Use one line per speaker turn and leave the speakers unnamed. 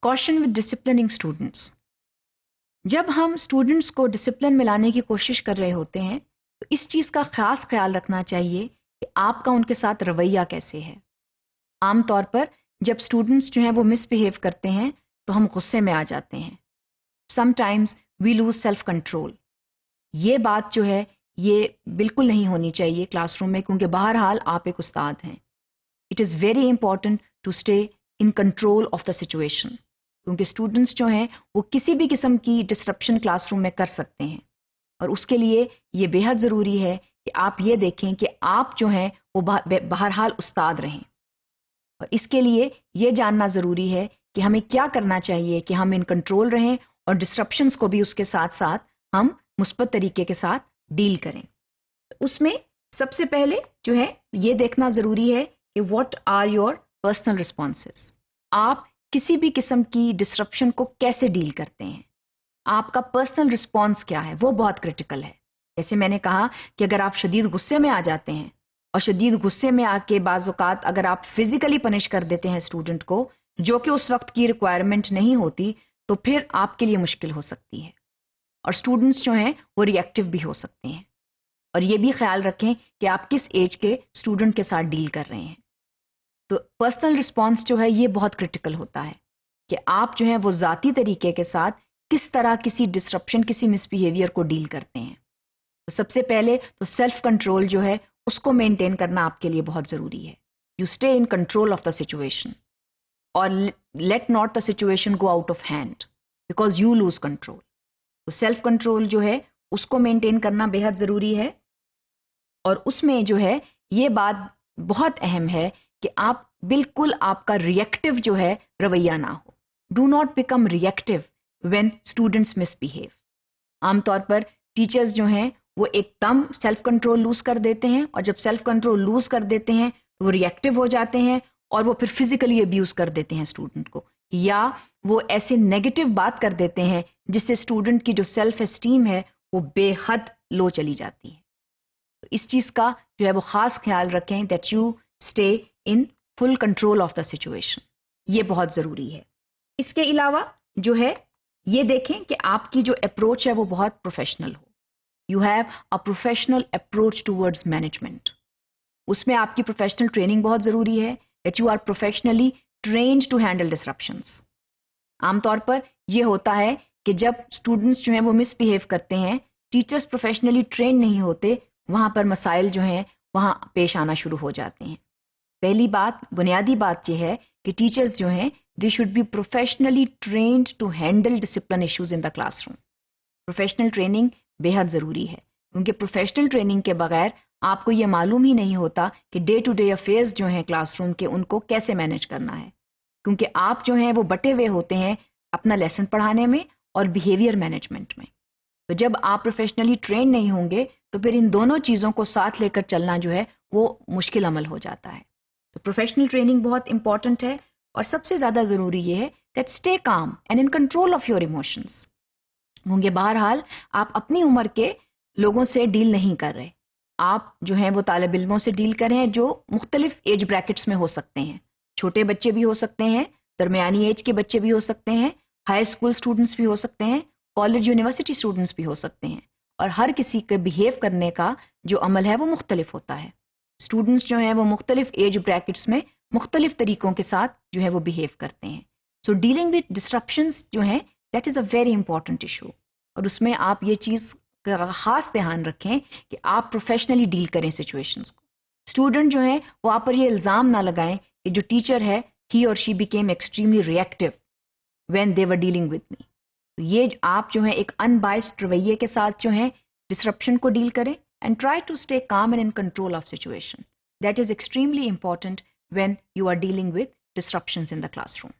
caution with disciplining students. جب ہم students کو ڈسپلن میں لانے کی کوشش کر رہے ہوتے ہیں تو اس چیز کا خاص خیال رکھنا چاہیے کہ آپ کا ان کے ساتھ رویہ کیسے ہے. عام طور پر جب اسٹوڈنٹس جو ہیں وہ مس بہیو کرتے ہیں تو ہم غصے میں آ جاتے ہیں. Some times we lose self control. یہ بات جو ہے یہ بالکل نہیں ہونی چاہیے کلاس روم میں، کیونکہ بہرحال آپ ایک استاد ہیں. It is very important to stay in control of the situation, کیونکہ اسٹوڈنٹس جو ہیں وہ کسی بھی قسم کی ڈسرپشن کلاس روم میں کر سکتے ہیں، اور اس کے لیے یہ بے حد ضروری ہے کہ آپ یہ دیکھیں کہ آپ جو ہیں وہ بہرحال استاد رہیں. اور اس کے لیے یہ جاننا ضروری ہے کہ ہمیں کیا کرنا چاہیے کہ ہم ان کنٹرول رہیں اور ڈسرپشنز کو بھی اس کے ساتھ ساتھ ہم مثبت طریقے کے ساتھ ڈیل کریں. اس میں سب سے پہلے جو ہے یہ دیکھنا ضروری ہے کہ what are your personal responses. آپ کسی بھی قسم کی ڈسرپشن کو کیسے ڈیل کرتے ہیں، آپ کا پرسنل رسپانس کیا ہے، وہ بہت کرٹیکل ہے. جیسے میں نے کہا کہ اگر آپ شدید غصے میں آ جاتے ہیں اور شدید غصے میں آ کے بعض اوقات اگر آپ فزیکلی پنش کر دیتے ہیں اسٹوڈنٹ کو جو کہ اس وقت کی ریکوائرمنٹ نہیں ہوتی، تو پھر آپ کے لیے مشکل ہو سکتی ہے. اور اسٹوڈنٹس جو ہیں وہ ری ایکٹیو بھی ہو سکتے ہیں. اور یہ بھی خیال رکھیں کہ آپ کس ایج کے اسٹوڈنٹ کے ساتھ ڈیل کر رہے ہیں. تو پرسنل رسپانس جو ہے یہ بہت کرٹیکل ہوتا ہے کہ آپ جو ہیں وہ ذاتی طریقے کے ساتھ کس طرح کسی ڈسرپشن، کسی مس بیہیویئر کو ڈیل کرتے ہیں. تو سب سے پہلے تو سیلف کنٹرول جو ہے اس کو مینٹین کرنا آپ کے لیے بہت ضروری ہے. You stay in control of the situation اور let not the situation go out of hand because you lose control. تو سیلف کنٹرول جو ہے اس کو مینٹین کرنا بے حد ضروری ہے. اور اس میں جو ہے یہ بات بہت اہم ہے کہ آپ بالکل آپ کا ری ایکٹیو جو ہے رویہ نہ ہو. Do not become reactive when students misbehave. عام طور پر ٹیچرز جو ہیں وہ ایک دم سیلف کنٹرول لوز کر دیتے ہیں، اور جب سیلف کنٹرول لوز کر دیتے ہیں تو وہ ری ایکٹیو ہو جاتے ہیں اور وہ پھر فزیکلی ابیوز کر دیتے ہیں اسٹوڈنٹ کو، یا وہ ایسے نیگیٹو بات کر دیتے ہیں جس سے اسٹوڈنٹ کی جو سیلف اسٹیم ہے وہ بے حد لو چلی جاتی ہے. تو اس چیز کا جو ہے وہ خاص خیال رکھیں that you stay in full control of the situation. یہ بہت ضروری ہے. اس کے علاوہ جو ہے یہ دیکھیں کہ آپ کی جو اپروچ ہے وہ بہت پروفیشنل ہو. You have a professional approach towards management. اس میں آپ کی پروفیشنل ٹریننگ بہت ضروری ہے that you are professionally trained to handle disruptions. عام طور پر یہ ہوتا ہے کہ جب اسٹوڈنٹس جو ہیں وہ مس بہیو کرتے ہیں، ٹیچرس پروفیشنلی ٹرین نہیں ہوتے، وہاں پر مسائل جو ہیں وہاں پیش آنا شروع ہو جاتے ہیں. پہلی بات، بنیادی بات یہ ہے کہ ٹیچرز جو ہیں they should be professionally trained to handle discipline issues in the class room. Professional training بے حد ضروری ہے، کیونکہ پروفیشنل ٹریننگ کے بغیر آپ کو یہ معلوم ہی نہیں ہوتا کہ ڈے ٹو ڈے افیئرز جو ہیں کلاس روم کے ان کو کیسے مینیج کرنا ہے. کیونکہ آپ جو ہیں وہ بٹے ہوئے ہوتے ہیں اپنا لیسن پڑھانے میں اور بیہیویئر مینجمنٹ میں. تو جب آپ پروفیشنلی ٹرین نہیں ہوں گے تو پھر ان دونوں چیزوں کو ساتھ لے کر چلنا جو ہے وہ مشکل عمل ہو جاتا ہے. تو پروفیشنل ٹریننگ بہت امپورٹنٹ ہے، اور سب سے زیادہ ضروری یہ ہے that stay calm and in control of your emotions. کیونکہ بہرحال آپ اپنی عمر کے لوگوں سے ڈیل نہیں کر رہے. آپ جو ہیں وہ طالب علموں سے ڈیل کر رہے ہیں جو مختلف ایج بریکٹس میں ہو سکتے ہیں. چھوٹے بچے بھی ہو سکتے ہیں، درمیانی ایج کے بچے بھی ہو سکتے ہیں، ہائی اسکول اسٹوڈنٹس بھی ہو سکتے ہیں، کالج یونیورسٹی اسٹوڈنٹس بھی ہو سکتے ہیں. اور ہر کسی کے بیہیو کرنے کا جو عمل ہے وہ مختلف ہوتا ہے. اسٹوڈنٹس جو ہیں وہ مختلف ایج بریکٹس میں مختلف طریقوں کے ساتھ جو ہے وہ بیہیو کرتے ہیں. سو ڈیلنگ وتھ ڈسرپشنز جو ہیں that is a very important issue. اور اس میں آپ یہ چیز کا خاص دھیان رکھیں کہ آپ پروفیشنلی ڈیل کریں سچویشنز کو. اسٹوڈنٹ جو ہیں وہ آپ پر یہ الزام نہ لگائیں کہ جو ٹیچر ہے ہی اور she became extremely reactive when they were dealing with me. یہ آپ جو ہیں ایک ان بائسڈ رویے کے ساتھ جو ہیں ڈسرپشن کو ڈیل کریں and try to stay calm and in control of situation. That is extremely important when you are dealing with disruptions in the classroom.